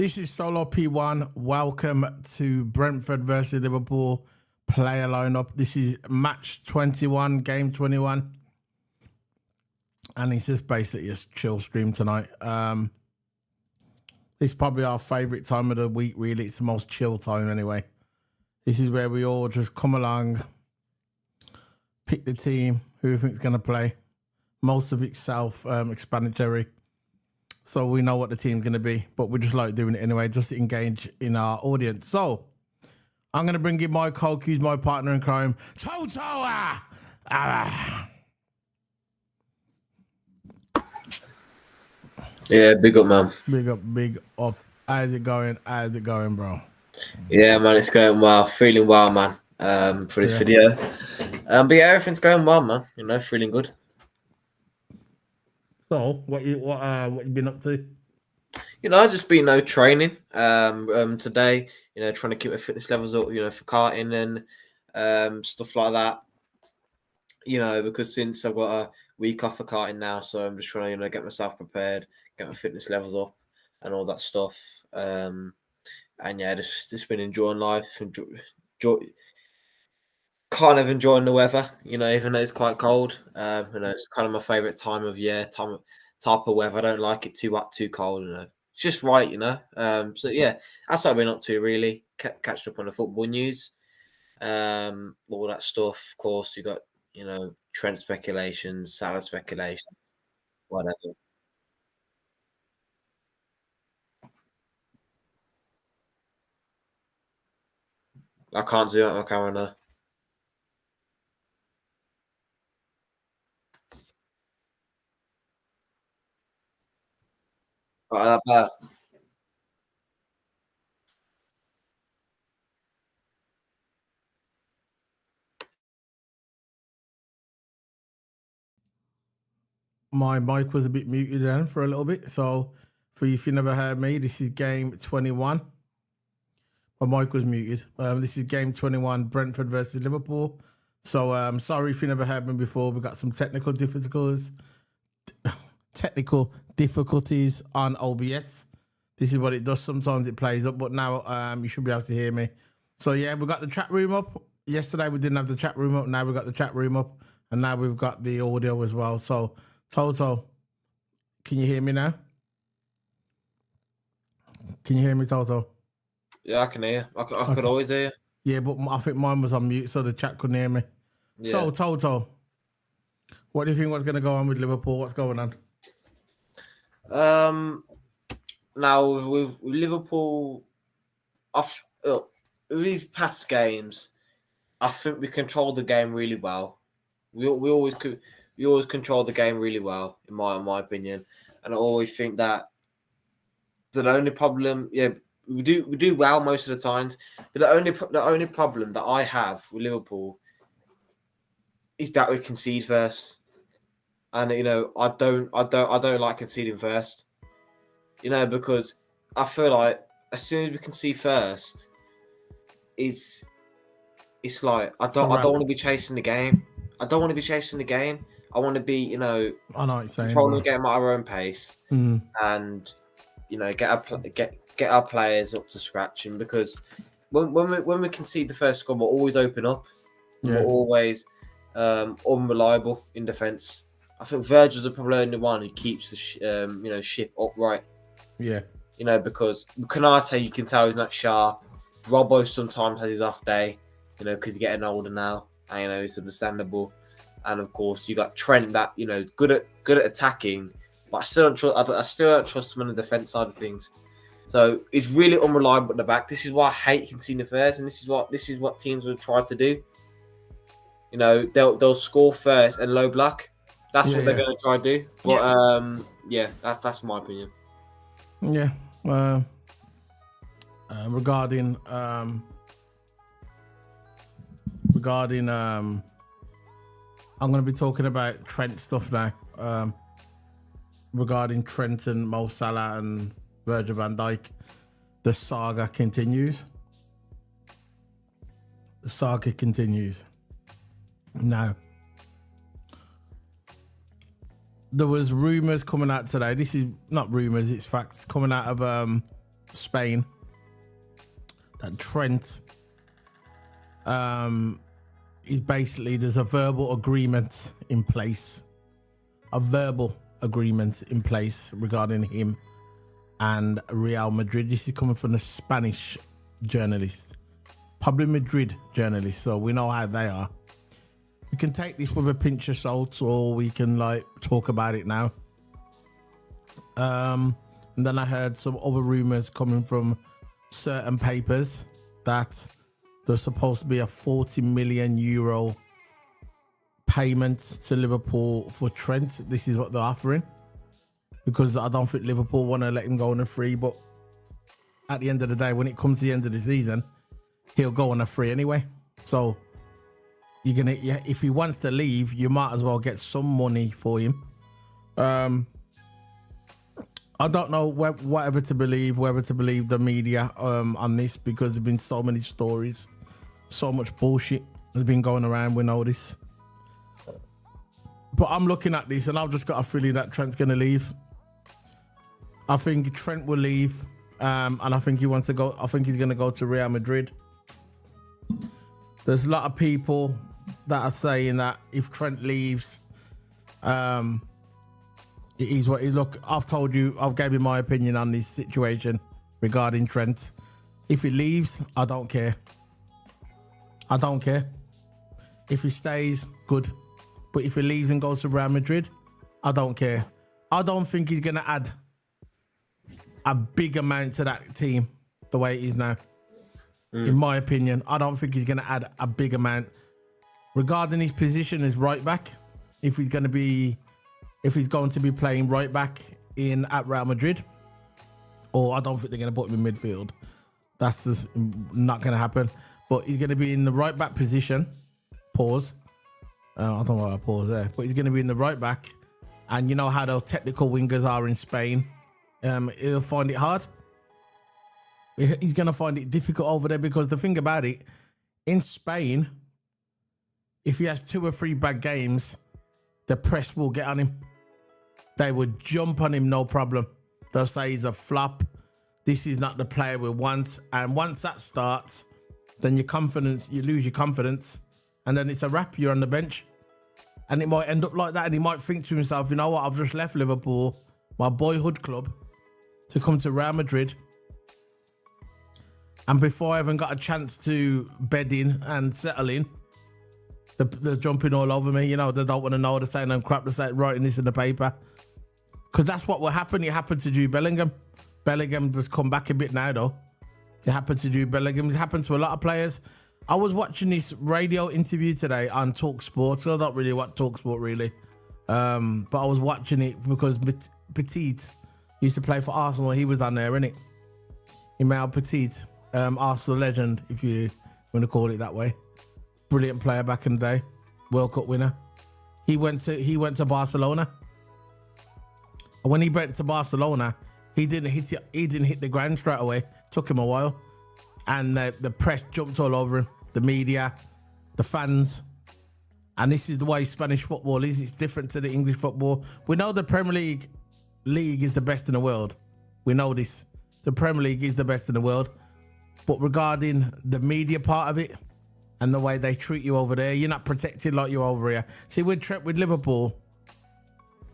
This is Solo P1. Welcome to Brentford versus Liverpool player lineup. This is match 21, game 21. And it's just basically a chill stream tonight. This is probably our favourite time of the week, really. It's the most chill time anyway. This is where we all just come along, pick the team, who we think's going to play. Most of it's self-explanatory. So we know what the team's going to be, but we just like doing it anyway, just to engage in our audience. So I'm going to bring in my co-cues, my partner in crime, Toto. Yeah, big up, man. Big up. How's it going? How's it going, bro? Yeah, man, it's going well. Feeling well, man. For this video. But yeah, everything's going well, man. You know, feeling good. So what you been up to? You know, just been training. Today, you know, trying to keep my fitness levels up. You know, for karting and stuff like that. You know, because since I've got a week off for karting now, so I'm just trying to get myself prepared, get my fitness levels up, and all that stuff. And yeah, just been enjoying life, kind of enjoying the weather, you know, even though it's quite cold. You know, it's kind of my favourite time of year, type of weather. I don't like it too hot, too cold, you know. It's just right, you know. So yeah, that's what I've been up to really. Catching up on the football news. All that stuff. Of course, you got, you know, trend speculations, Salah speculations, whatever. I can't do it on my camera now. My mic was a bit muted then for a little bit. So for you, if you never heard me, this is game 21. My mic was muted. This is game 21, Brentford versus Liverpool. So sorry if you never heard me before. We've got some technical difficulties on OBS. This is what it does. Sometimes it plays up, but now you should be able to hear me. So yeah, we got the chat room up. Yesterday we didn't have the chat room up. Now we got the chat room up, and now we've got the audio as well. So Toto, can you hear me now? Can you hear me, Toto? Yeah, I can hear you. I could always hear you. Yeah, but I think mine was on mute, so the chat couldn't hear me. Yeah. So, Toto, what do you think was going to go on with Liverpool? What's going on? Now with Liverpool, with these past games, I think we controlled the game really well. We always control the game really well, in my opinion. And I always think that the only problem, we do well most of the times, but the only problem that I have with Liverpool is that we concede first, and you know I don't like conceding first, you know, because I feel like as soon as we concede first, it's like I don't want to be chasing the game. I don't want to be chasing the game. I want to be, you know, I know what you're saying, controlling the game at our own pace, and you know, get our players up to scratch. And because when we concede the first goal, we're always open up. Yeah. We're always unreliable in defence. I think Virgil's the probably only one who keeps the ship upright. Yeah, you know, because Konate, you can tell he's not sharp. Robbo sometimes has his off day, you know, because he's getting older now. And, you know, it's understandable. And of course, you got Trent that, you know, good at attacking, but I still don't trust him on the defence side of things. So it's really unreliable at the back. This is why I hate conceding first, and this is what teams will try to do. You know, they'll score first and low block. That's what they're going to try to do. But that's my opinion. Yeah. Regarding I'm going to be talking about Trent stuff now. Regarding Trent and Mo Salah and Virgil van Dijk, the saga continues. Now, there was rumours coming out today. This is not rumours, it's facts coming out of Spain that Trent is basically, there's a verbal agreement in place. A verbal agreement in place regarding him and Real Madrid. This is coming from a Spanish journalist, probably Madrid journalist, so we know how they are. We can take this with a pinch of salt, or we can like talk about it now. And then I heard some other rumors coming from certain papers that there's supposed to be a 40 million euro payment to Liverpool for Trent. This is what they're offering, because I don't think Liverpool want to let him go on a free. But at the end of the day, when it comes to the end of the season, he'll go on a free anyway. So if he wants to leave, you might as well get some money for him. I don't know whether to believe the media on this, because there's been so many stories, so much bullshit has been going around. We know this, but I'm looking at this and I've just got a feeling that Trent's gonna leave. I think Trent will leave, and I think he wants to go. I think he's gonna go to Real Madrid. There's a lot of people that are saying that if Trent leaves, it is what it is. Look, I've told you, I've gave you my opinion on this situation regarding Trent. If he leaves, I don't care. I don't care. If he stays, good. But if he leaves and goes to Real Madrid, I don't care. I don't think he's going to add a big amount to that team the way it is now. In my opinion, I don't think he's going to add a big amount. Regarding his position as right back, if he's going to be playing right back at Real Madrid, or I don't think they're going to put him in midfield. That's just not going to happen. But he's going to be in the right back position. Pause. I don't know why I pause there. But he's going to be in the right back. And you know how those technical wingers are in Spain. He'll find it hard. He's going to find it difficult over there, because the thing about it, in Spain, if he has 2 or 3 bad games, the press will get on him. They would jump on him, no problem. They'll say he's a flop. This is not the player we want. And once that starts, then you lose your confidence. And then it's a wrap, you're on the bench. And it might end up like that. And he might think to himself, you know what, I've just left Liverpool, my boyhood club, to come to Real Madrid. And before I even got a chance to bed in and settle in, they're jumping all over me. You know, they don't want to know. They're saying I'm crap. They're saying, writing this in the paper. Because that's what will happen. It happened to Jude Bellingham. Bellingham has come back a bit now, though. It happened to Jude Bellingham. It happened to a lot of players. I was watching this radio interview today on Talk Sport. So I don't really watch Talk Sport, really. But I was watching it because Petit used to play for Arsenal. He was on there, innit? Emile Petit, Arsenal legend, if you want to call it that way. Brilliant player back in the day. World Cup winner. He went to Barcelona. And when he went to Barcelona, he didn't hit the ground straight away. Took him a while. And the press jumped all over him. The media, the fans. And this is the way Spanish football is. It's different to the English football. We know the Premier League is the best in the world. We know this. The Premier League is the best in the world. But regarding the media part of it and the way they treat you over there, you're not protected like you over here. See, with Liverpool,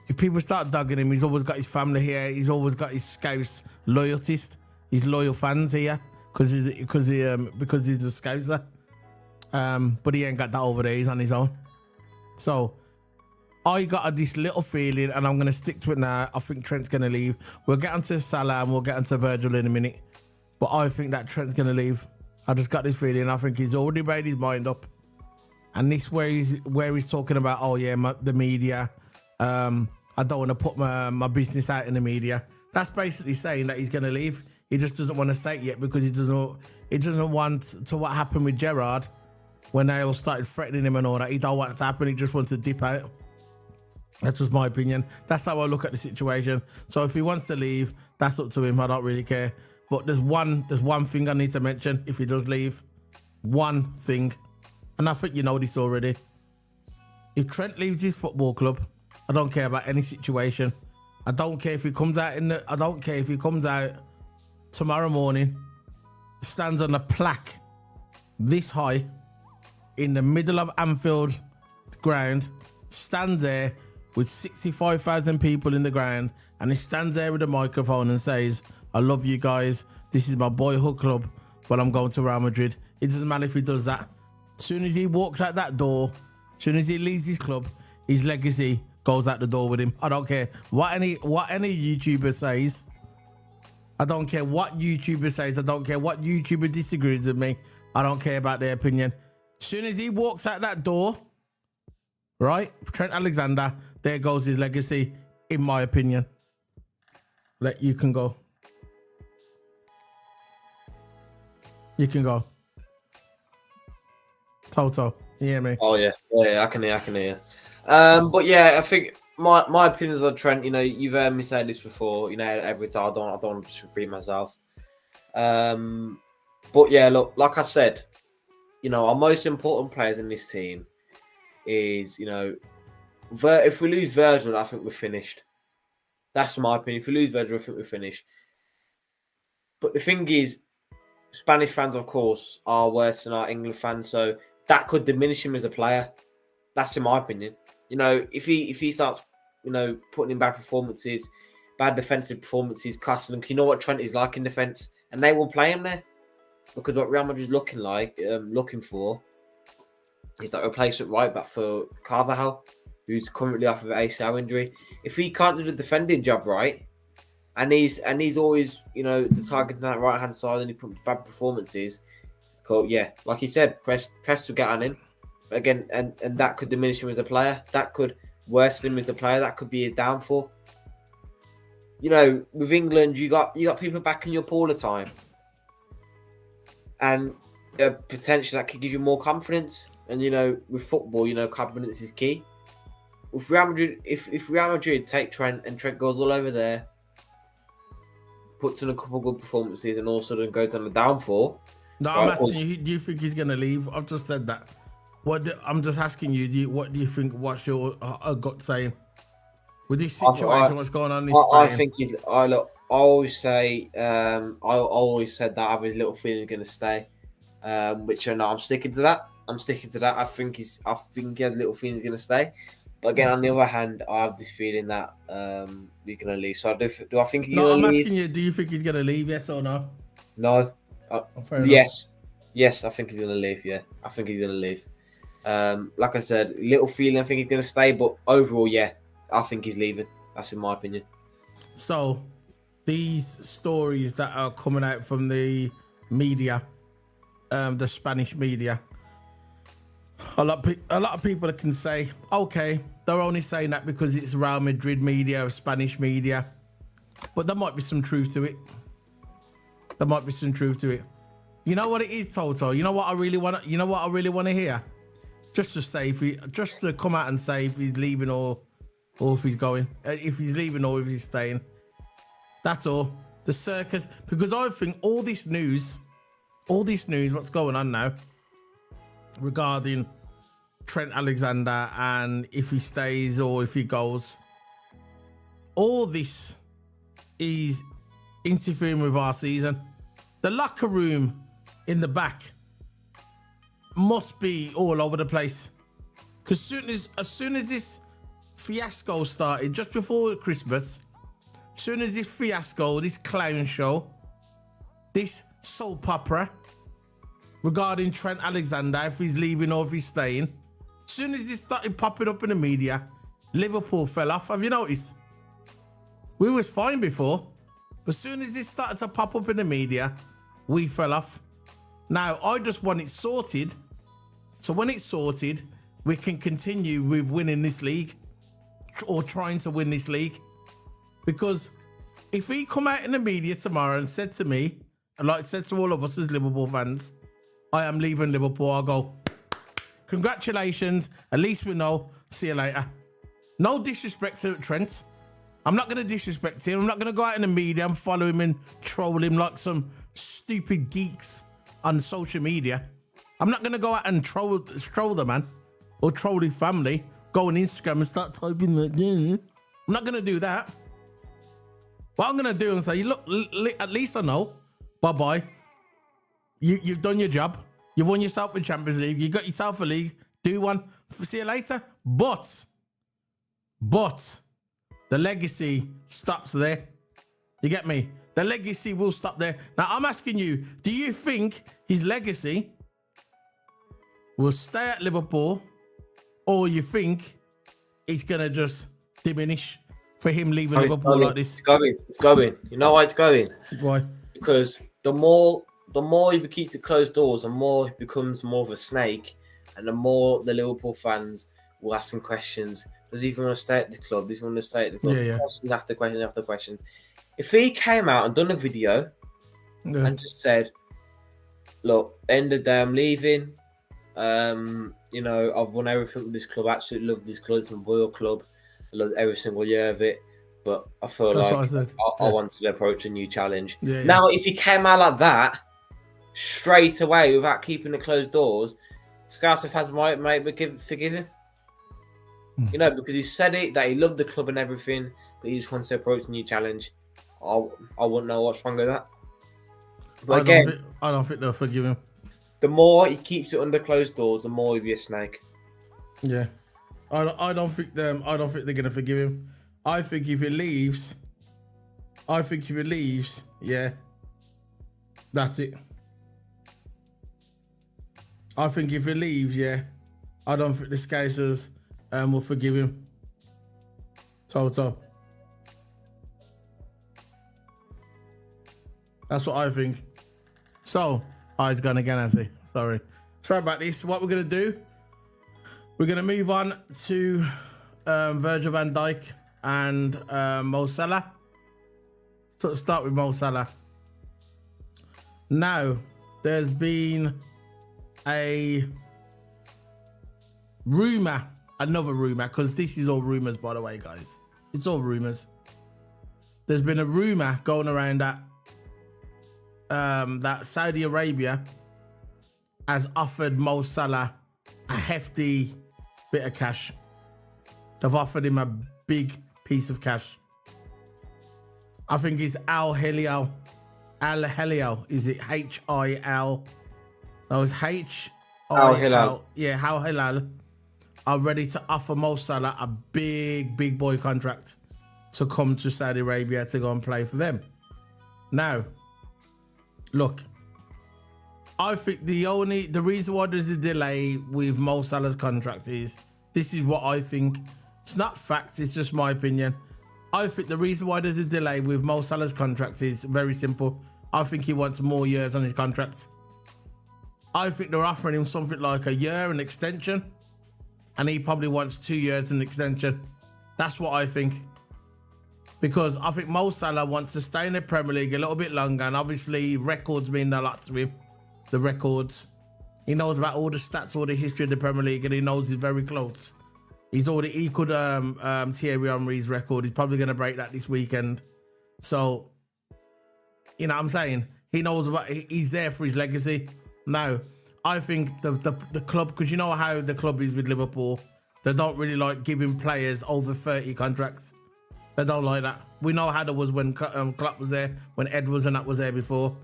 if people start dogging him, he's always got his family here. He's always got his Scouse loyalists, his loyal fans here, because he's a Scouser. But he ain't got that over there. He's on his own. So I got this little feeling, and I'm going to stick to it now. I think Trent's going to leave. We'll get onto Salah and we'll get onto Virgil in a minute. But I think that Trent's going to leave. I just got this feeling. I think he's already made his mind up. And this where he's talking about, oh yeah, the media. I don't want to put my business out in the media. That's basically saying that he's going to leave. He just doesn't want to say it yet, because he doesn't want to what happened with Gerrard when they all started threatening him and all that. He don't want it to happen. He just wants to dip out. That's just my opinion. That's how I look at the situation. So if he wants to leave, that's up to him. I don't really care. But there's one thing I need to mention if he does leave. One thing. And I think you know this already. If Trent leaves his football club, I don't care about any situation. I don't care if he comes out tomorrow morning, stands on a plaque this high in the middle of Anfield ground, stands there with 65,000 people in the ground, and he stands there with a microphone and says, I love you guys. This is my boyhood club, but I'm going to Real Madrid. It doesn't matter if he does that. As soon as he walks out that door, as soon as he leaves his club, his legacy goes out the door with him. I don't care what any YouTuber says. I don't care what YouTuber says. I don't care what YouTuber disagrees with me. I don't care about their opinion. As soon as he walks out that door, right, Trent Alexander, there goes his legacy, in my opinion. You can go. You can go. Toto, you hear me? Oh yeah, I can hear. But yeah, I think my opinions on Trent. You know, you've heard me say this before. You know, every time I don't want to repeat myself. But yeah, look, like I said, you know, our most important players in this team is, you know, if we lose Virgil, I think we're finished. That's my opinion. If we lose Virgil, I think we're finished. But the thing is, Spanish fans, of course, are worse than our England fans, so that could diminish him as a player. That's in my opinion. You know, if he starts, you know, putting in bad performances, bad defensive performances, cussing them, you know what Trent is like in defence, and they will play him there because what Real Madrid is looking for is that replacement right back for Carvajal, who's currently off of an ACL injury. If he can't do the defending job right, and he's always, you know, the target on that right hand side, and he put bad performances, cool, yeah, like he said, press to get on him again, and that could diminish him as a player. That could worsen him as a player. That could be his downfall. You know, with England, you got people backing you up all the time, and potentially that could give you more confidence. And you know, with football, you know, confidence is key. With Real Madrid, if Real Madrid take Trent and Trent goes all over there, puts in a couple of good performances, and also then goes on the downfall. No, I'm asking you, do you think he's going to leave? I've just said that. I'm just asking you, what do you think, what's your gut saying? With this situation, what's going on in Spain? I think I always say, I always said that I have his little feeling going to stay, which I'm sticking to that. I think he has a little feeling going to stay. But again, on the other hand, I have this feeling that we're going to leave. So do I think he's going to leave? I'm asking you, do you think he's going to leave, yes or no? No. Yes. Yes, I think he's going to leave, yeah. I think he's going to leave. Like I said, little feeling I think he's going to stay, but overall, yeah, I think he's leaving. That's in my opinion. So, these stories that are coming out from the media, the Spanish media, a lot of people can say, okay, they're only saying that because it's Real Madrid media or Spanish media, but there might be some truth to it. You know what it is, Toto? You know what I really want to hear? Just to come out and say if he's leaving or if he's going, if he's leaving or if he's staying. That's all. The circus, because I think all this news, what's going on now regarding Trent Alexander and if he stays or if he goes, all this is interfering with our season. The locker room in the back must be all over the place, because as soon as this fiasco started just before Christmas, as soon as this fiasco, this clown show, this soap opera regarding Trent Alexander, if he's leaving or if he's staying, as soon as this started popping up in the media, Liverpool fell off. Have you noticed? We was fine before, but as soon as it started to pop up in the media, we fell off. Now, I just want it sorted. So when it's sorted, we can continue with winning this league or trying to win this league. Because if he come out in the media tomorrow and said to me, and like I said to all of us as Liverpool fans, I am leaving Liverpool, I'll go, congratulations, at least we know, see you later. No disrespect to Trent. I'm not going to disrespect him. I'm not going to go out in the media and follow him and troll him like some stupid geeks on social media. I'm not going to go out and troll the man or troll his family, go on Instagram and start typing like, yeah. I'm not going to do that. What I'm gonna do and say, look, at least I know. Bye-bye. You've done your job. You've won yourself a Champions League. You got yourself a league. Do one. See you later. But the legacy stops there. You get me? The legacy will stop there. Now, I'm asking you, do you think his legacy will stay at Liverpool, or you think it's going to just diminish for him leaving Liverpool like this? It's going. You know why it's going? Why? Because the more he keeps the closed doors, the more he becomes more of a snake, and the more the Liverpool fans will ask him questions. Does he even want to stay at the club? Does he want to stay at the club? Yeah. Questions after questions after questions. If he came out and done a video and just said, look, end of the day, I'm leaving. You know, I've won everything with this club. Absolutely love this club. It's my royal club. I love every single year of it. But I feel That's like I wanted to approach a new challenge. Yeah. Now, if he came out like that, straight away, without keeping the closed doors, Scouser fans might forgive him. You know, because he said it, that he loved the club and everything, but he just wants to approach a new challenge. I wouldn't know what's wrong with that. But I don't think they'll forgive him. The more he keeps it under closed doors, the more he'll be a snake. Yeah, I don't think they're gonna forgive him. I think if he leaves, yeah, that's it. I think if he leaves, yeah, I don't think the Scousers will forgive him. Toto. That's what I think. So, it's gone again, I see. Sorry about this. What we're going to do, we're going to move on to Virgil van Dijk and Mo Salah. So, let's start with Mo Salah. Now, there's been a rumour, another rumour, because this is all rumours, by the way, guys. It's all rumours. There's been a rumour going around that Saudi Arabia has offered Mo Salah a hefty bit of cash. They've offered him a big piece of cash. I think it's Al Hilal. Al Hilal. Is it H-I-L? No, it's H-I-L. Al Hilal. Yeah, Al Hilal are ready to offer Mo Salah a big boy contract to come to Saudi Arabia to go and play for them. Now, look, I think the reason why there's a delay with Mo Salah's contract is, this is what I think. It's not facts, it's just my opinion. I think the reason why there's a delay with Mo Salah's contract is very simple. I think he wants more years on his contract. I think they're offering him something like a year, an extension, and he probably wants 2 years an extension. That's what I think. Because I think Mo Salah wants to stay in the Premier League a little bit longer, and obviously records mean a lot to him. The records. He knows about all the stats, all the history of the Premier League, and he knows he's very close. He's already equaled Thierry Henry's record. He's probably going to break that this weekend. So, you know what I'm saying? He knows about, he's there for his legacy. Now, I think the club, because you know how the club is with Liverpool, they don't really like giving players over 30 contracts. They don't like that. We know how it was when Klopp was there, when Edwards and that was there before.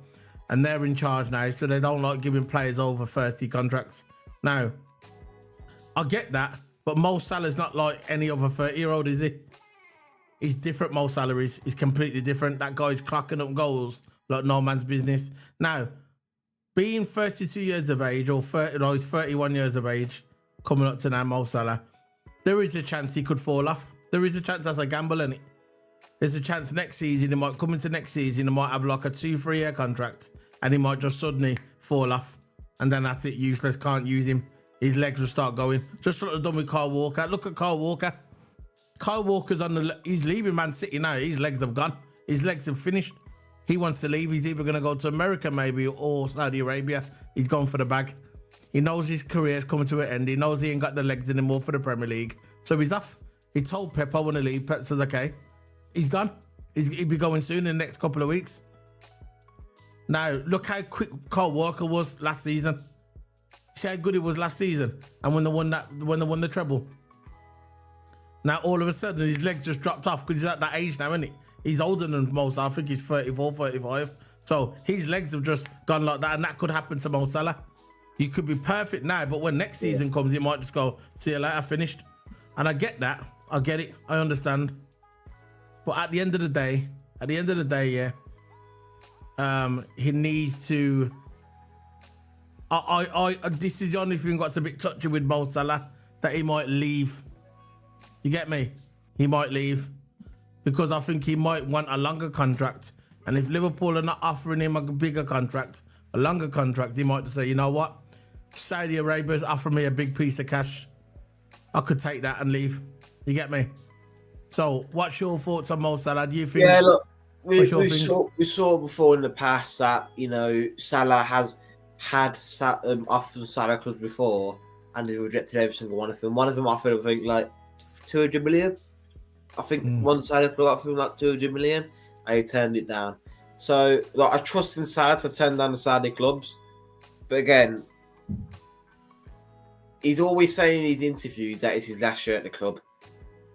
And they're in charge now, so they don't like giving players over 30 contracts. Now, I get that, but Mo Salah's not like any other 30-year-old, is he? He's different, Mo Salah is. He's completely different. That guy's clocking up goals like no man's business. Now, being 32 years of age, or 30, no, he's 31 years of age, coming up to now, Mo Salah, there is a chance he could fall off. There is a chance, that's a gamble, isn't it? There's a chance next season, he might come into next season, he might have like a 2-3 year contract, and he might just suddenly fall off. And then that's it, useless, can't use him. His legs will start going. Just what I've done with Kyle Walker. Look at Kyle Walker. Kyle Walker's he's leaving Man City now. His legs have gone. His legs have finished. He wants to leave. He's either going to go to America maybe, or Saudi Arabia. He's gone for the bag. He knows his career's coming to an end. He knows he ain't got the legs anymore for the Premier League. So he's off. He told Pep, I want to leave. Pep says, okay. He's gone. He'll be going soon in the next couple of weeks. Now, look how quick Kyle Walker was last season. See how good he was last season, and when they won the treble. Now all of a sudden his legs just dropped off because he's at that age now, isn't it? He's older than Mo Salah. I think he's 34, 35. So his legs have just gone like that, and that could happen to Mo Salah. He could be perfect now, but when next season comes, he might just go, see you later, finished. And I get that. I get it. I understand. But at the end of the day, yeah, he needs to. This is the only thing that's a bit touchy with Mo Salah, that he might leave. You get me? He might leave because I think he might want a longer contract. And if Liverpool are not offering him a bigger contract, a longer contract, he might just say, you know what? Saudi Arabia's offering me a big piece of cash. I could take that and leave. You get me? So, what's your thoughts on Mo Salah? Do you think? Yeah, look, we saw before in the past that Salah has had offered Salah clubs before, and he rejected every single one of them. One of them offered, I think, like 200 million. I think one Salah club offered him like 200 million, and he turned it down. So, like, I trust in Salah to turn down the Saudi clubs, but again, he's always saying in his interviews that it's his last year at the club.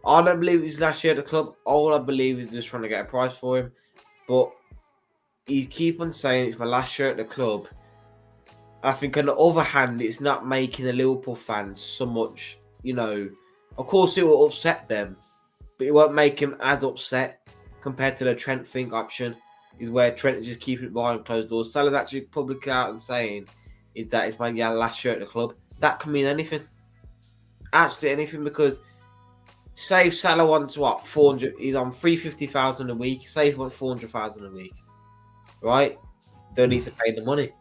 I don't believe it's his last year at the club. All I believe is just trying to get a price for him. But he keep on saying it's my last year at the club. I think on the other hand, it's not making the Liverpool fans so much, Of course, it will upset them, but it won't make him as upset compared to the Trent thing option, is where Trent is just keeping it behind closed doors. Salah's actually publicly out and saying is that it's my last year at the club. That can mean anything. Absolutely anything, because say if Salah wants 400, he's on 350,000 a week. Say if he wants 400,000 a week, right? Don't need to pay the money.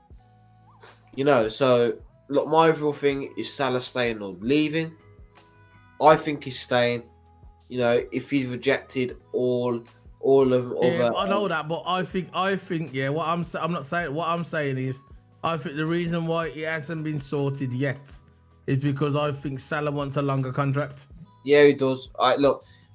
So look, my overall thing is Salah staying or leaving. I think he's staying. If he's rejected all of yeah, I know that, but I think what I'm saying is, I think the reason why it hasn't been sorted yet is because I think Salah wants a longer contract. Yeah, he does.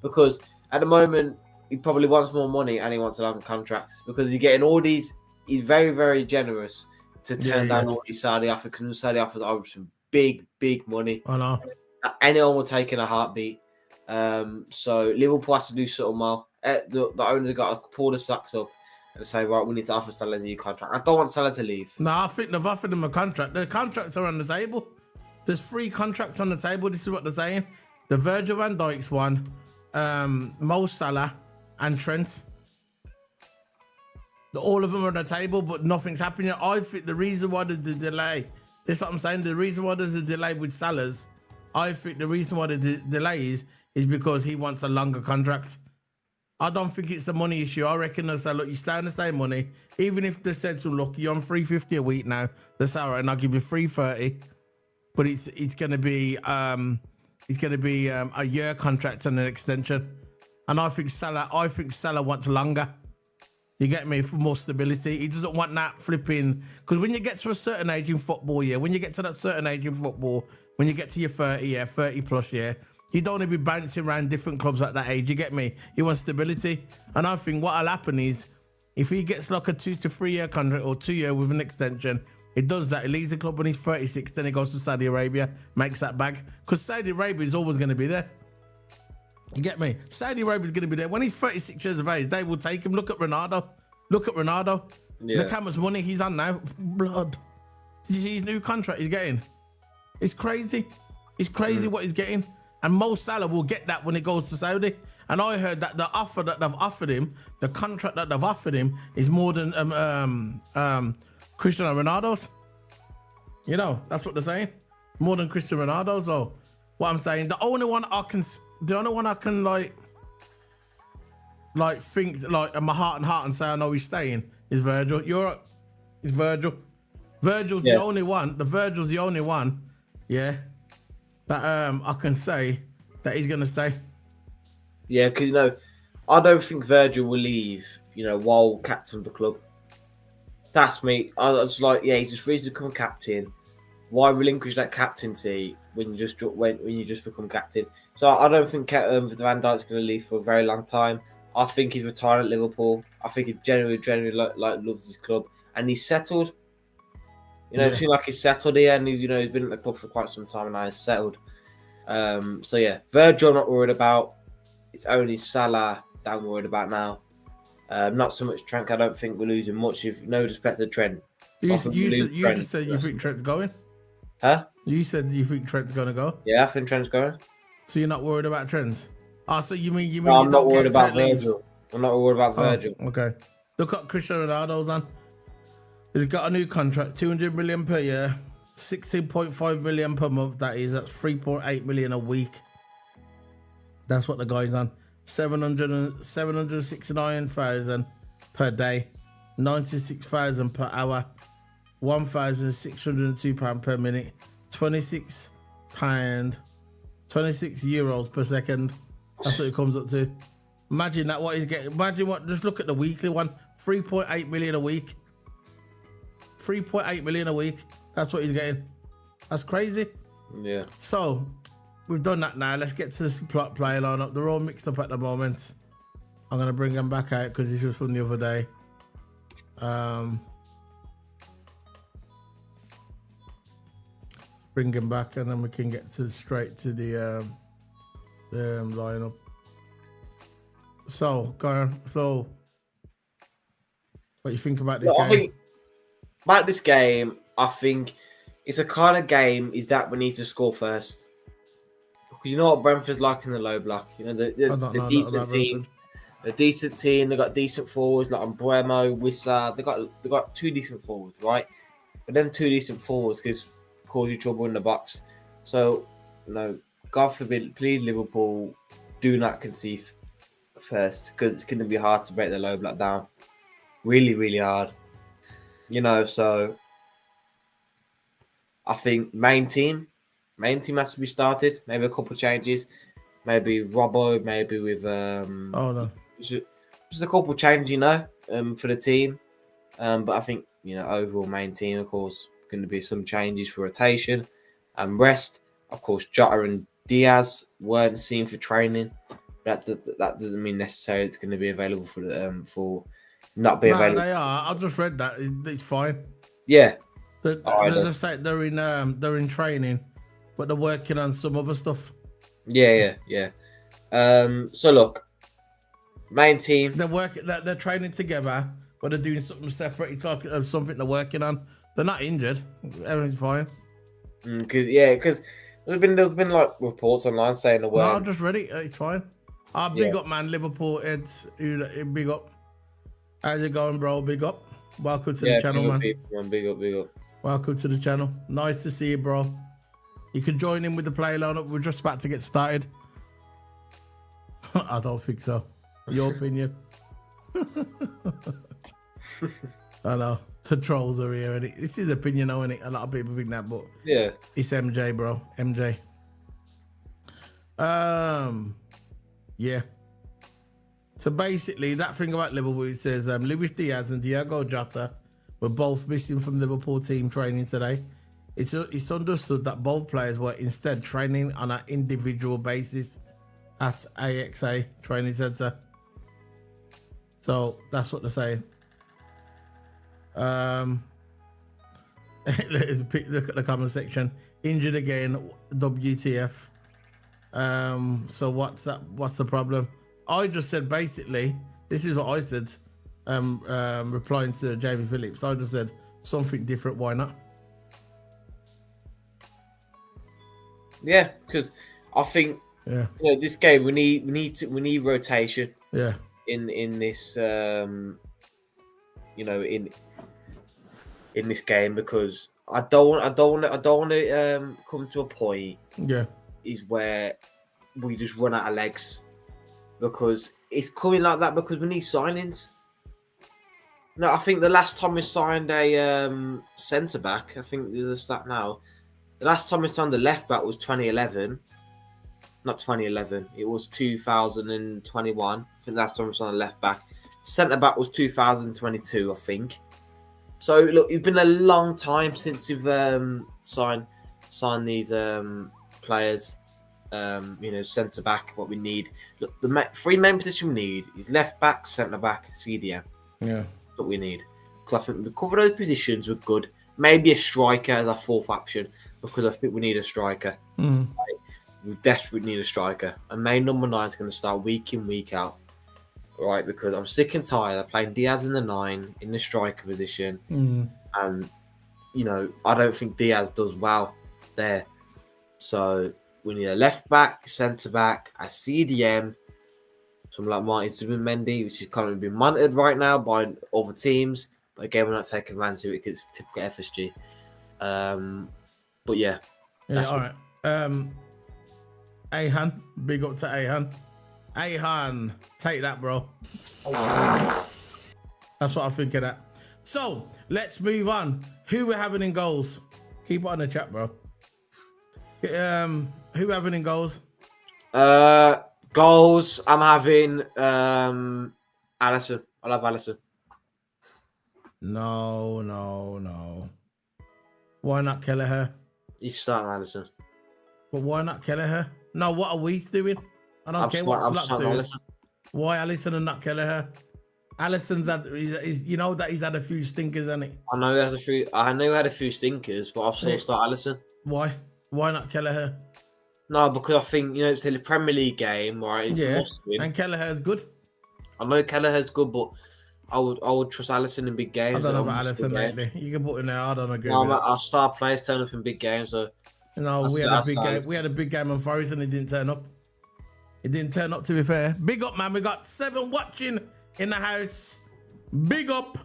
Because at the moment he probably wants more money and he wants a longer contract, because he's getting all these. He's very, very generous to turn down all these Saudi offers, because Saudi offers are some big money. I know. Anyone will take in a heartbeat. So Liverpool has to do something well. The owners have got to pull the socks up and say, right, we need to offer Salah a new contract. I don't want Salah to leave. No, I think they've offered him a contract. The contracts are on the table. There's 3 contracts on the table. This is what they're saying. The Virgil van Dijk's one, Mo Salah, and Trent. All of them are on the table, but nothing's happening yet. I think the reason why there's the delay, that's what I'm saying, the reason why there's a delay with Salah's, I think the reason why the delay is because he wants a longer contract. I don't think it's the money issue. I reckon they say, look, you stay on the same money. Even if they said to him, look, you're on $350 a week now, they say, all right, and I'll give you $330. But it's going to be a year contract and an extension. And I think Salah wants longer. You get me? For more stability. He doesn't want that flipping. Because when you get to a certain age in football, when you get to that certain age in football, when you get to your 30 plus, you don't want to be bouncing around different clubs at that age. You get me? You want stability. And I think what'll happen is, if he gets like a 2 to 3 year contract or 2 year with an extension, it does that. He leaves the club when he's 36, then he goes to Saudi Arabia, makes that bag. Because Saudi Arabia is always going to be there. You get me? Saudi Arabia is going to be there. When he's 36 years of age, they will take him. Look at Ronaldo. Yeah. Look how much money he's on now. Blood. Did you see his new contract he's getting? It's crazy. It's crazy what he's getting. And Mo Salah will get that when he goes to Saudi. And I heard that the offer that they've offered him, the contract that they've offered him, is more than Cristiano Ronaldo's. That's what they're saying. More than Cristiano Ronaldo. So what I'm saying, the only one I can think like in my heart and say I know he's staying is Virgil. It's Virgil. Virgil's the only one. Virgil's the only one. Yeah. That I can say that he's gonna stay. Yeah, because I don't think Virgil will leave. While captain of the club. That's me. I was like, he's just ready to become captain. Why relinquish that captaincy when you just become captain? So I don't think Van Dijk's going to leave for a very long time. I think he's retiring at Liverpool. I think he genuinely loves his club, and he's settled. It seems like he's settled here, and he's been at the club for quite some time, and now he's settled. Virgil I'm not worried about. It's only Salah that I'm worried about now. Not so much Trent. I don't think we're losing much. If no disrespect to Trent, You, I think we you, lose said, you Trent. just said you think Trent's going. Huh? You said you think Trent's gonna go. Yeah, I think Trent's going. So you're not worried about Trent? Oh, so you mean No, you I'm not don't care worried if about Trent leaves? Virgil. I'm not worried about Oh, Virgil. okay. Look at Cristiano Ronaldo's on. He's got a new contract, 200 million per year, 16.5 million per month. That's 3.8 million a week. That's what the guy's on. 769,000 per day, 96,000 per hour, £1,602 per minute, £26, €26 per second. That's what it comes up to. Imagine that, what he's getting. Imagine what, just look at the weekly one, 3.8 million a week. 3.8 million a week. That's what he's getting. That's crazy. Yeah. So, we've done that now. Let's get to the plot play lineup. They're all mixed up at the moment. I'm going to bring them back out because this was from the other day. Let's bring him back and then we can get straight to the lineup. So, go on. So, what do you think about this game? I think about this game, I think it's a kind of game is that we need to score first. Because you know what Brentford's like in the low block. You know, the decent team. A decent team. They got decent forwards like Bremo, Wissa. They got two decent forwards, right? But them two decent forwards cause you trouble in the box. So, God forbid, please Liverpool, do not concede first because it's going to be hard to break the low block down. Really, really hard. So I think main team has to be started. Maybe a couple of changes. Maybe Robbo, maybe with just a couple of changes, for the team. But I think overall main team, of course, going to be some changes for rotation and rest. Of course, Jota and Diaz weren't seen for training. That doesn't mean necessarily it's going to be available for not be available. They are. I've just read that. It's fine. Yeah. There's a state they're in training, but they're working on some other stuff. Yeah. So look, main team. They're training together, but they're doing something separate. It's like something they're working on. They're not injured. Everything's fine. Because there's been like reports online saying the word. No, I just read it. It's fine. Big up, man. Liverpool heads. Big up. How's it going, bro? Big up. Welcome to the channel, man. Big up. Welcome to the channel. Nice to see you, bro. You can join in with the play lineup. We're just about to get started. I don't think so. Your opinion? I know. The trolls are here, and this is opinion, though, innit? A lot of people think that, but yeah, it's MJ, bro. MJ. Yeah. So basically, that thing about Liverpool, it says Luis Diaz and Diogo Jota were both missing from Liverpool team training today. It's understood that both players were instead training on an individual basis at AXA training centre. So that's what they're saying. Look at the comment section. Injured again, WTF. So what's the problem? I just said basically, this is what I said, replying to Jamie Phillips. I just said something different, why not? Yeah, because I think this game we need rotation. Yeah. In this in this game, because I don't want to come to a point is where we just run out of legs, because it's coming like that because we need signings. No, I think the last time we signed a centre back, I think there's a stat now. The last time we signed the left back was 2011. Not 2011. It was 2021. I think last time we signed a left back. Centre back was 2022, I think. So look, it's been a long time since we've signed these players. Centre back. What we need. Look, the three main position we need is left back, centre back, CDM. Yeah, that's what we need. Because I think we cover those positions. We're good. Maybe a striker as our fourth option, because I think we need a striker. Mm. We desperately need a striker. And main number 9 is going to start week in, week out. right? Because I'm sick and tired of playing Diaz in the 9 in the striker position, and I don't think Diaz does well there. So we need a left back, centre back, a CDM, something like Martin Zubimendi, which is currently being monitored right now by other teams. But again, we're not taking advantage of it because it's typical FSG. But yeah. All right. Ahan, big up to Ahan. Ahan, take that, bro. That's what I think of that. So let's move on. Who we're having in goals? Keep it on the chat, bro. Who we're having in goals? Goals. I'm having Allison. I love Allison. No. Why not Kelleher? He's starting Allison. But why not Kelleher? No, what are we doing? I don't care what Slot's doing. Allison. Why Allison and not Kelleher? Allison's had, he's had a few stinkers, hasn't he? I know he has a few. I know he had a few stinkers, but I've still started Allison. Why? Why not Kelleher? No, because I think it's the Premier League game, right? It's and Kelleher's good. I know Kelleher's good, but I would trust Allison in big games. I don't know about Allison lately. You can put in there. I don't agree. No, our star players turn up in big games. So we had a big game. We had a big game on Forest, and it didn't turn up. It didn't turn up, to be fair. Big up, man. We got 7 watching in the house. Big up.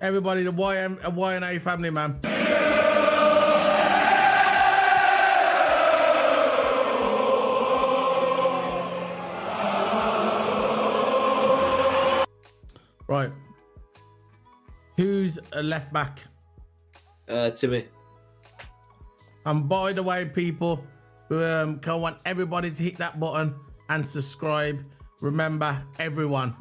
Everybody, the YNA family, man. Right. Who's a left back? Timmy. And by the way, people, I want everybody to hit that button and subscribe. Remember, everyone.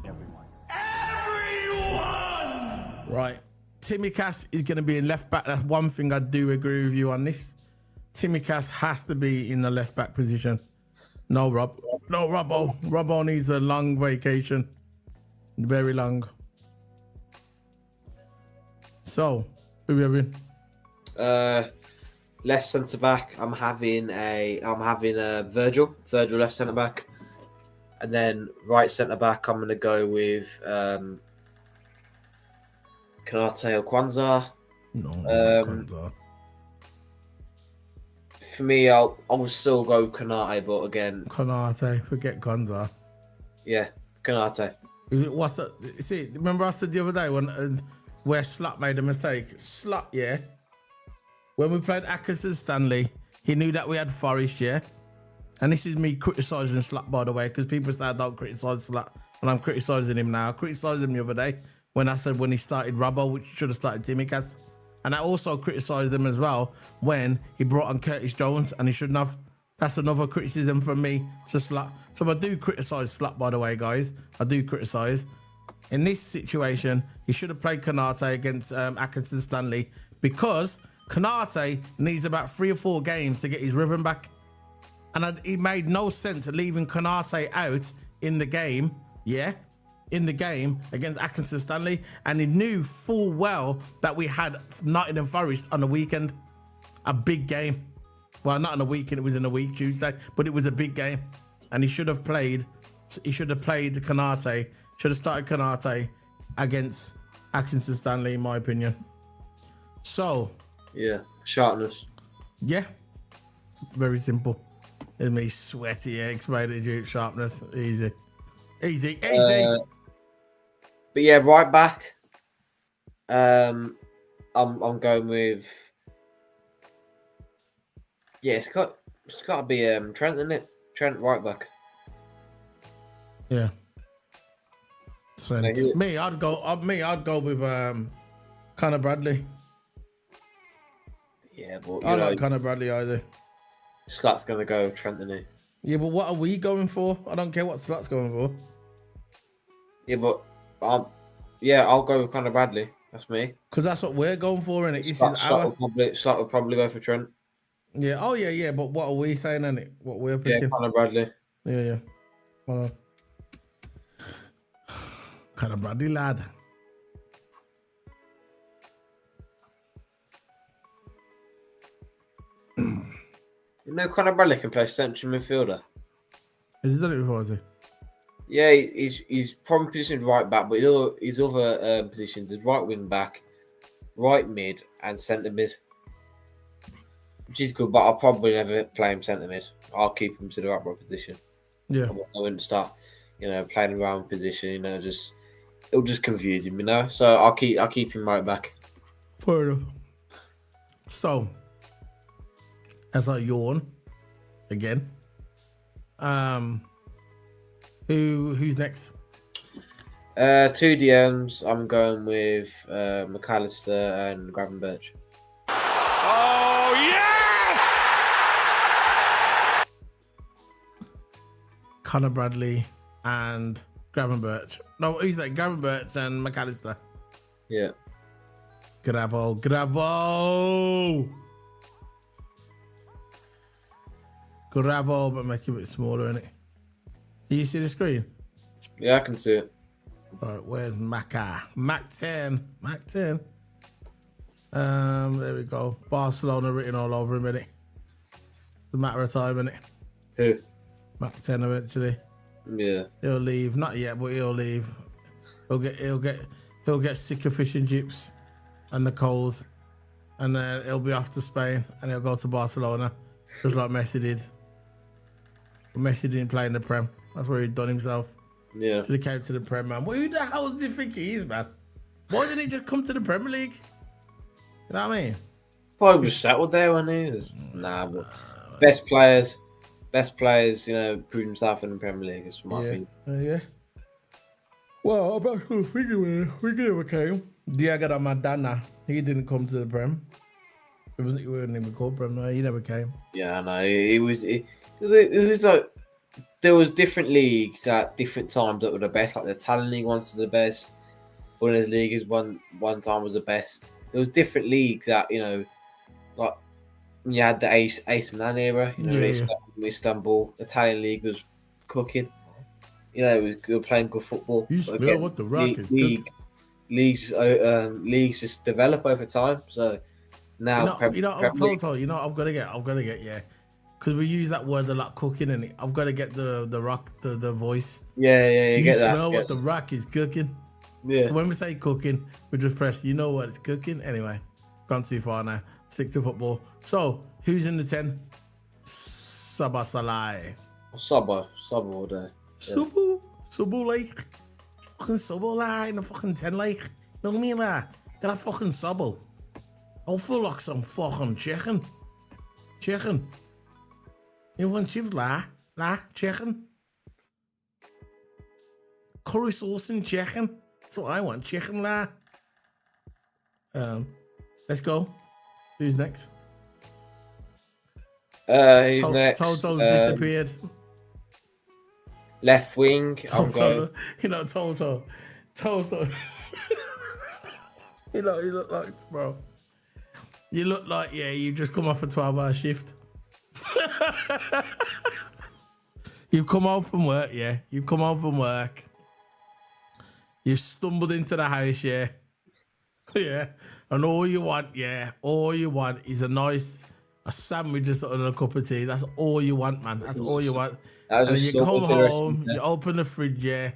Right. Timmy Cass is going to be in left back. That's one thing I do agree with you on this. Timmy Cass has to be in the left back position. No, Robbo. Robbo needs a long vacation. Very long. So, who are we having? Left centre back. I'm having Virgil left centre back, and then right centre back. I'm gonna go with Kanate or Kwanzaa. No, Kwanzaa. For me, I would still go Kanate, but again, Kanate. Forget Kwanzaa. Yeah, Kanate. What's up? See, remember I said the other day where Slot made a mistake. Slot, yeah. When we played Atkinson Stanley, he knew that we had Forest, yeah? And this is me criticising Slot, by the way, because people say I don't criticise Slot, and I'm criticising him now. I criticised him the other day when I said when he started Robbo, which should have started Timmy Cass. And I also criticised him as well when he brought on Curtis Jones, and he shouldn't have. That's another criticism from me to Slot. So I do criticise Slot, by the way, guys. I do criticise. In this situation, he should have played Kanate against Atkinson Stanley, because Kanate needs about 3 or 4 games to get his rhythm back. And it made no sense leaving Kanate out in the game, in the game against Atkinson Stanley. And he knew full well that we had Nottingham Forest on the weekend. A big game. Well, not on the weekend, it was in the week, Tuesday, but it was a big game. And he should have played Kanate, should have started Kanate against Atkinson Stanley, in my opinion. So, yeah, sharpness. Yeah, very simple. It's me sweaty eggs, mate. Sharpness, easy. But yeah, right back. I'm going with. Yeah, it's got to be Trent, isn't it? Trent right back. Yeah. Trent. I'd go with Conor Bradley. Yeah, but I like Conor Bradley either. Slot's gonna go with Trent, isn't he? Yeah, but what are we going for? I don't care what Slot's going for. Yeah, but I'll go with Conor Bradley. That's me. Because that's what we're going for, innit? Slot will probably go for Trent. Yeah. Oh yeah. But what are we saying, innit? What we're picking? Yeah, Conor Bradley. Yeah. Hold on. Conor Bradley, lad. Conor Bradley can play central midfielder. Has he done it before? Has he? Yeah, he's probably positioned right back, but his other positions is right wing back, right mid, and centre mid, which is good. But I'll probably never play him centre mid. I'll keep him to the right position. Yeah. I wouldn't start, playing around position. It'll just confuse him. So I'll keep him right back. Fair enough. So, as I yawn again, who's next? 2 DMs. I'm going with McAllister and Gravenberch. Oh, yes! Connor Bradley and Gravenberch. No, who's that? Gravenberch and McAllister. Yeah. Gravo. Gravo, but make it a bit smaller, innit? Can you see the screen? Yeah, I can see it. Right, where's Maca? Mac 10. There we go. Barcelona written all over him, innit? It's a matter of time, innit? Who? Mac 10 eventually. Yeah. He'll leave. Not yet, but he'll leave. He'll get sick of fish and chips and the coals, and then he'll be off to Spain and he'll go to Barcelona, just like Messi did. But Messi didn't play in the Prem. That's where he'd done himself. Yeah. So he came to the Prem, man. Who the hell does he think he is, man? Why didn't he just come to the Premier League? You know what I mean? Probably was settled there, wasn't he? Nah, but best players, prove himself in the Premier League. Is my opinion. Yeah. Well, I'm not sure we never came. Diego Madonna, he didn't come to the Prem. It wasn't even called Prem. No, he never came. Yeah, I know. It was like there was different leagues at different times that were the best. Like the Italian league once was the best. Bundesliga is one time was the best. There was different leagues that like you had the AC Milan era. Istanbul. Itallian league was cooking. They were playing good football. You smell what the rock is cooking. Leagues just develop over time. So now, I've got to get, yeah, because we use that word a lot, cooking, and I've got to get the rock, the voice. Yeah, you get that. Smell what the rock is cooking. Yeah. So when we say cooking, we just press. You know what it's cooking. Anyway, gone too far now. Stick to football. So who's in the 10? Sabasalai. Sabo all day. Subu like fucking Subu like in the fucking 10 like. You know what I mean, like? Got a fucking Subu. I feel like some fucking chicken. You want chips, la chicken. Curry sauce and chicken. That's what I want, chicken, la. Let's go. Who's next? Who's next? Toto's disappeared. Left wing. Toto. Toto. You look like, bro. You look like, you just come off a 12-hour shift. You've come home from work, yeah. You've come home from work. You stumbled into the house, yeah. Yeah. And all you want is a sandwich and a cup of tea. That's all you want, man. That's all you want. And then you come home, you open the fridge, yeah.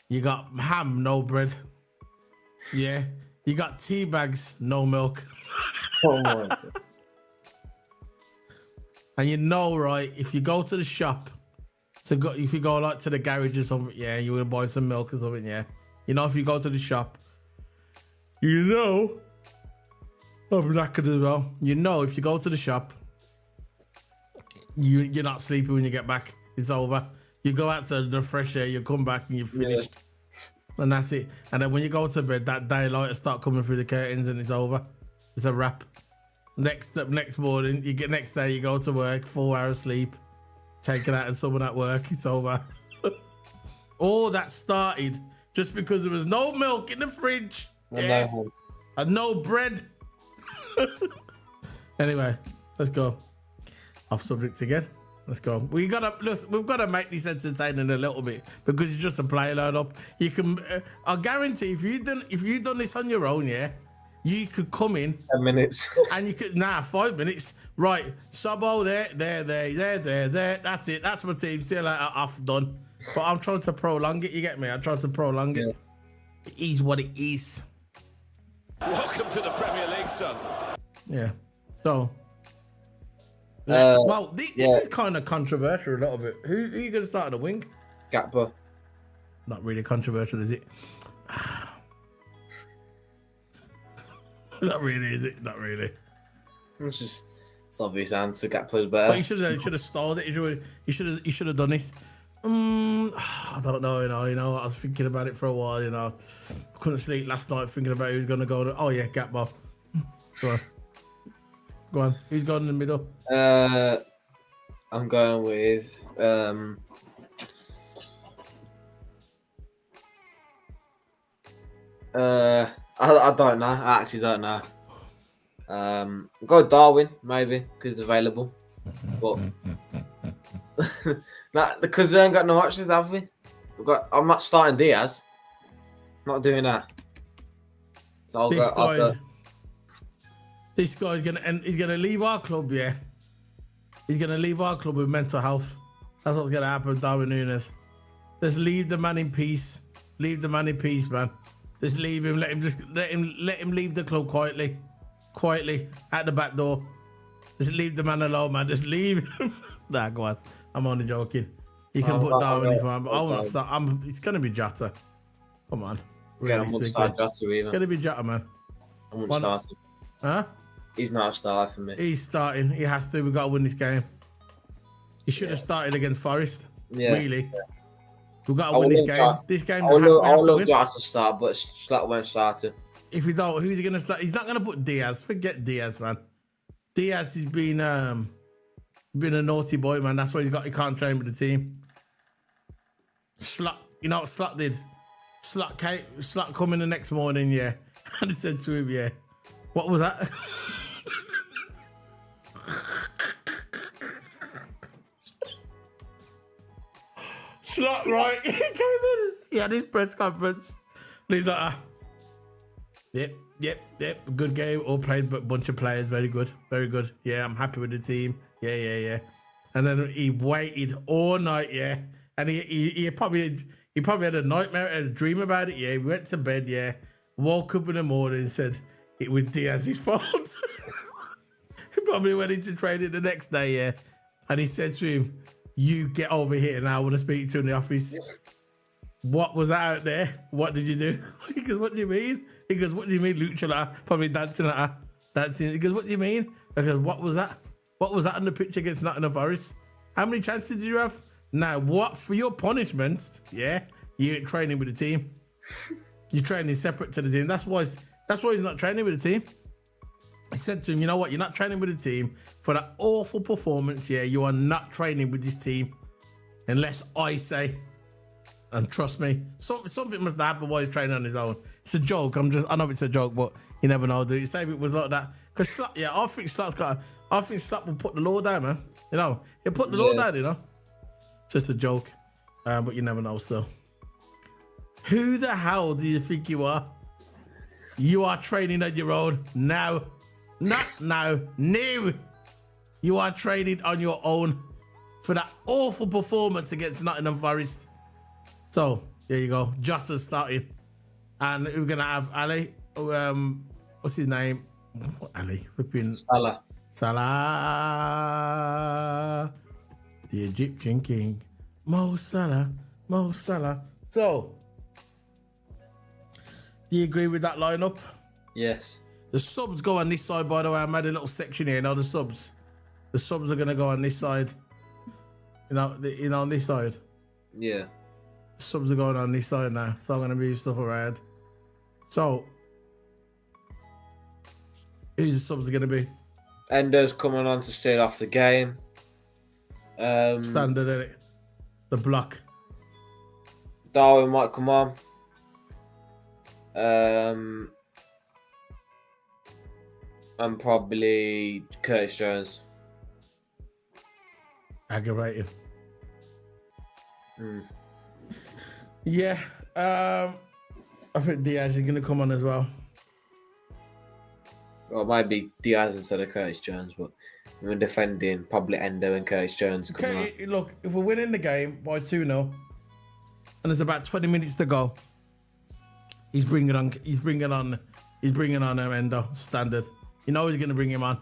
You got ham, no bread. Yeah. You got tea bags, no milk. Oh my God. And right, if you go to the shop, if you go like to the garage or something, yeah, you will buy some milk or something, yeah. If you go to the shop, I'm knackered as well. If you go to the shop, you're not sleeping when you get back. It's over. You go out to the fresh air, you come back and you're finished. Yeah. And that's it. And then when you go to bed, that daylight will start coming through the curtains and it's over. It's a wrap. Next morning, next day you go to work, 4 hours sleep, taken out and someone at work, it's over. All that started just because there was no milk in the fridge. And no bread. Anyway, let's go. Off subject again. Let's go. We've got to make this entertaining a little bit because it's just a play load up. You can, I guarantee, if you've done this on your own, yeah, You could come in 10 minutes. and you could 5 minutes. Right, Sabo there. That's it. That's my team. See you later. Off, done. But I'm trying to prolong it. You get me? I'm trying to prolong it. It is what it is. Welcome to the Premier League, son. Yeah. So. This is kind of controversial a little bit. Who are you going to start on the wing? Gakpo. Not really controversial, is it? Not really, is it? Not really. It's obvious answer. Gakpo's better. But you should have stalled it. You should have done this. I don't know. You know. I was thinking about it for a while. You know, I couldn't sleep last night thinking about who's going to go. Oh yeah, Gakpo. Go on. Who's going in the middle? I'm going with I don't know. I actually don't know. Go Darwin maybe because it's available, but because they ain't got no options, have we? I'm not starting Diaz. Not doing that. So This guy's gonna leave our club. Yeah, he's gonna leave our club with mental health. That's what's gonna happen, Darwin Núñez. Just leave the man in peace. Leave the man in peace, man. Just leave him. Let him leave the club quietly at the back door. Just leave the man alone, man. Just leave him. Nah, go on. I'm only joking. You can put Darwin if you want, but I won't start. It's gonna be Jota. Come on. I won't start Jota either. It's gonna be Jota, man. I won't start him. Huh? He's not a starter for me. He's starting. He has to. We've got to win this game. He should have started against Forest. Yeah. Really. We've got to win this game. This game, I'll look Jota to start, but Slot won't start it. If you don't, who's he going to start? He's not going to put Diaz. Forget Diaz, man. Diaz has been a naughty boy, man. That's why he can't train with the team. Slot, you know what Slot did? Slot come in the next morning, yeah. And he said to him, yeah, what was that? Slot, right? He came in. He had his press conference. And he's like, yep. Good game. All played, but bunch of players. Very good. Yeah, I'm happy with the team. Yeah. And then he waited all night, yeah. And he probably had a nightmare and a dream about it, yeah. He went to bed, yeah. Woke up in the morning and said it was Diaz's fault. He probably went into training the next day, yeah. And he said to him, you get over here now. I want to speak to you in the office. What was that out there? What did you do? He goes, what do you mean? He goes, what do you mean, Lucha? Probably dancing at her. Dancing. He goes, what do you mean? I goes, what was that? What was that on the pitch against Nottingham Forest? How many chances did you have? Now, what for your punishments? Yeah, you ain't training with the team. You're training separate to the team. That's why he's not training with the team. I said to him, you know what? You're not training with the team for that awful performance. Yeah, you are not training with this team unless I say. And trust me, something must have happened while he's training on his own. It's a joke. I know it's a joke, but you never know, do you? Say it was like that. Because Slot, yeah, I think Slot will put the law down, man. You know, he'll put the law down, you know. Just a joke. But you never know still. Who the hell do you think you are? You are training on your own now. Not now. New. You are training on your own for that awful performance against Nottingham Forest. So, there you go. Jota's starting. And we're going to have Ali. What's his name? What Ali? Flipping Salah. The Egyptian king. Mo Salah. So, do you agree with that lineup? Yes. The subs go on this side, by the way. I made a little section here. Now the subs are going to go on this side. You know, on this side. Yeah. Subs are going on this side now, so I'm going to move stuff around. So, who's the subs are going to be? Endo's coming on to start off the game. Standard, innit? The block. Darwin might come on. And probably Curtis Jones. Aggravating. Yeah, I think Diaz is going to come on as well. Or maybe Diaz instead of Curtis Jones, but we're defending probably Endo and Curtis Jones. Okay, look, if we're winning the game by 2-0 and there's about 20 minutes to go, he's bringing on Endo standard. You know he's going to bring him on.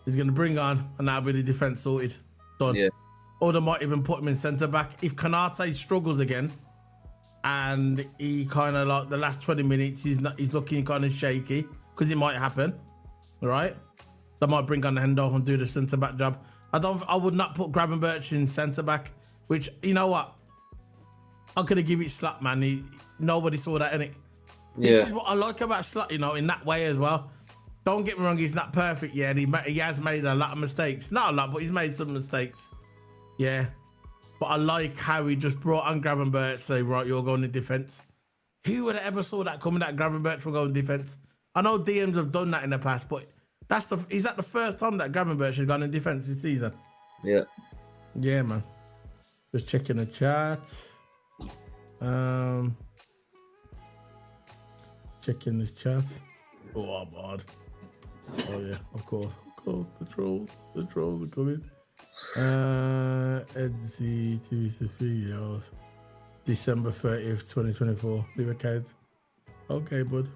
He's going to bring on, and that'll be the defence sorted. Done. Yeah. Or they might even put him in centre back. If Kanate struggles again, and he kind of like the last 20 minutes, he's looking kind of shaky, because it might happen, right? They might bring on Endo and do the centre back job. I would not put Gravenberch in centre back, which, you know what? I'm going to give it slack, man. Nobody saw that, innit? Yeah. This is what I like about Slack, you know, in that way as well. Don't get me wrong, he's not perfect, yeah, and he has made a lot of mistakes. Not a lot, but he's made some mistakes. Yeah. But I like how he just brought on Gravenberch, say, right, you're going in defence. Who would have ever saw that coming, that Gravenberch will go in defence? I know DMs have done that in the past, but is that the first time that Gravenberch has gone in defence this season? Yeah. Yeah, man. Just checking the chat. Checking this chat. Oh, I'm hard. Oh yeah, of course. The trolls are coming. Edsy TV Studios, December 30th, 2024. Leave a count. Okay, bud.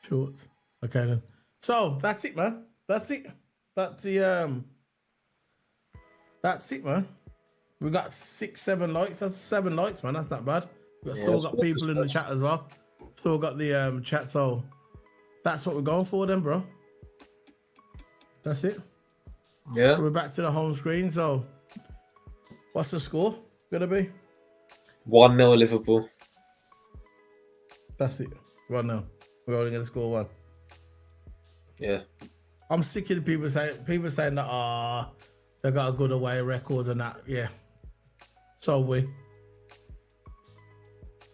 Shorts. Okay then. So that's it, man. That's it, man. We got 6-7 likes. That's 7 likes, man. That's not bad. We've still got people in the chat as well. Still got the chat. So that's what we're going for then, bro. That's it. Yeah. We're back to the home screen. So what's the score gonna be? 1-0 Liverpool. That's it. 1-0. We're only gonna score 1. Yeah. I'm sick of the people saying that they got a good away record and that. Yeah. So we.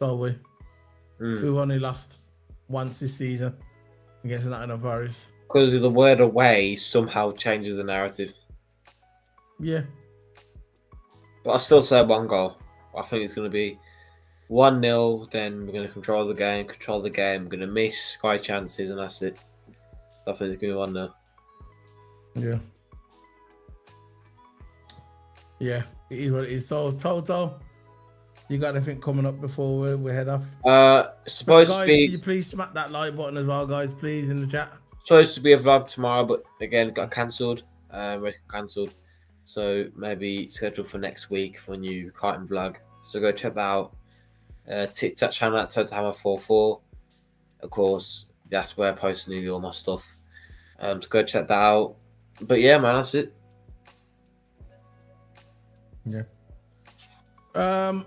We've only lost once this season against Nottingham Forest. Because the word away somehow changes the narrative. Yeah. But I still say 1 goal. I think it's going to be 1-0. Then we're going to control the game. We're going to miss sky chances, and that's it. I think it's going to be 1-0. Yeah. Yeah. It is what it is. So, Toto, you got anything coming up before we head off? Supposed guys, to be. Can you please smack that like button as well, guys, please, in the chat? Supposed to be a vlog tomorrow, but again got cancelled. Cancelled. So maybe scheduled for next week for a new karting vlog. So go check that out. TikTok channel at TotoHammer44. Of course, that's where I post nearly all my stuff. So go check that out. But yeah, man, that's it. Yeah.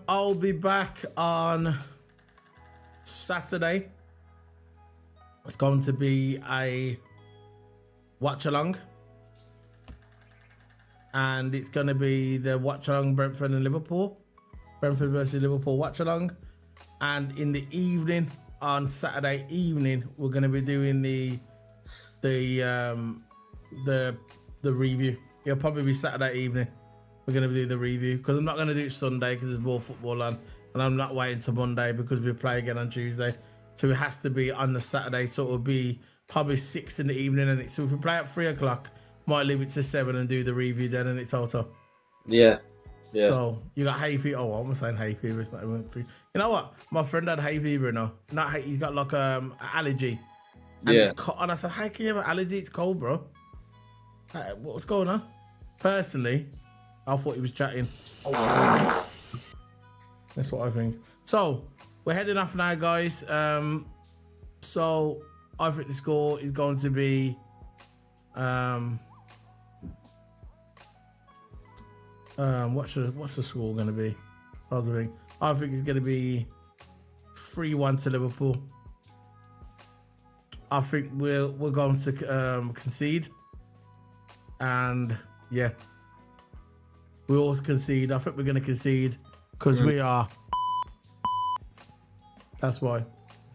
I'll be back on Saturday. It's going to be a watch along, and it's going to be the watch along Brentford and Liverpool, Brentford versus Liverpool watch along, and in the evening on Saturday evening we're going to be doing the review. It'll probably be Saturday evening. We're going to do the review because I'm not going to do it Sunday because there's more football on, and I'm not waiting till Monday because we play again on Tuesday. So it has to be on the Saturday. So it'll be probably 6 in the evening. And so if we play at 3 o'clock, might leave it to 7 and do the review then, and it's Toto. Yeah. Yeah. So you got hay fever. Oh, I'm saying hay fever. It's not even fever. You know what? My friend had hay fever now. He's got like an allergy. And Yeah. it's cold. And I said, how can you have an allergy? It's cold, bro. What's going on? Personally, I thought he was chatting. That's what I think. So we're heading off now, guys. So I think the score is going to be what's the score going to be? I think it's going to be 3-1 to Liverpool. I think we're going to concede, and yeah, we always concede. I think we're going to concede because we are. That's why.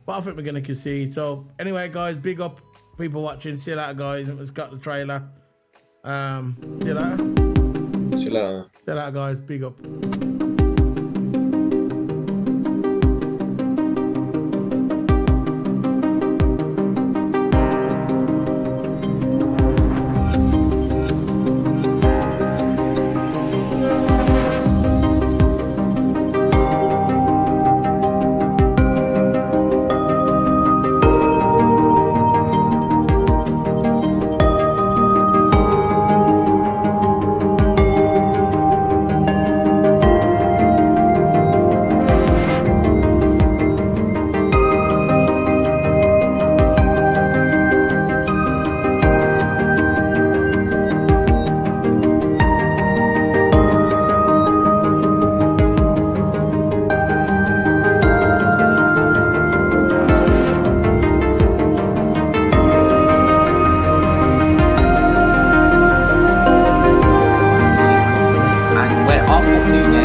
But I think we're going to concede. So anyway, guys, big up people watching. See you later, guys. It's got the trailer. See you later. See you later. See you later, guys. Big up. I thought Nunez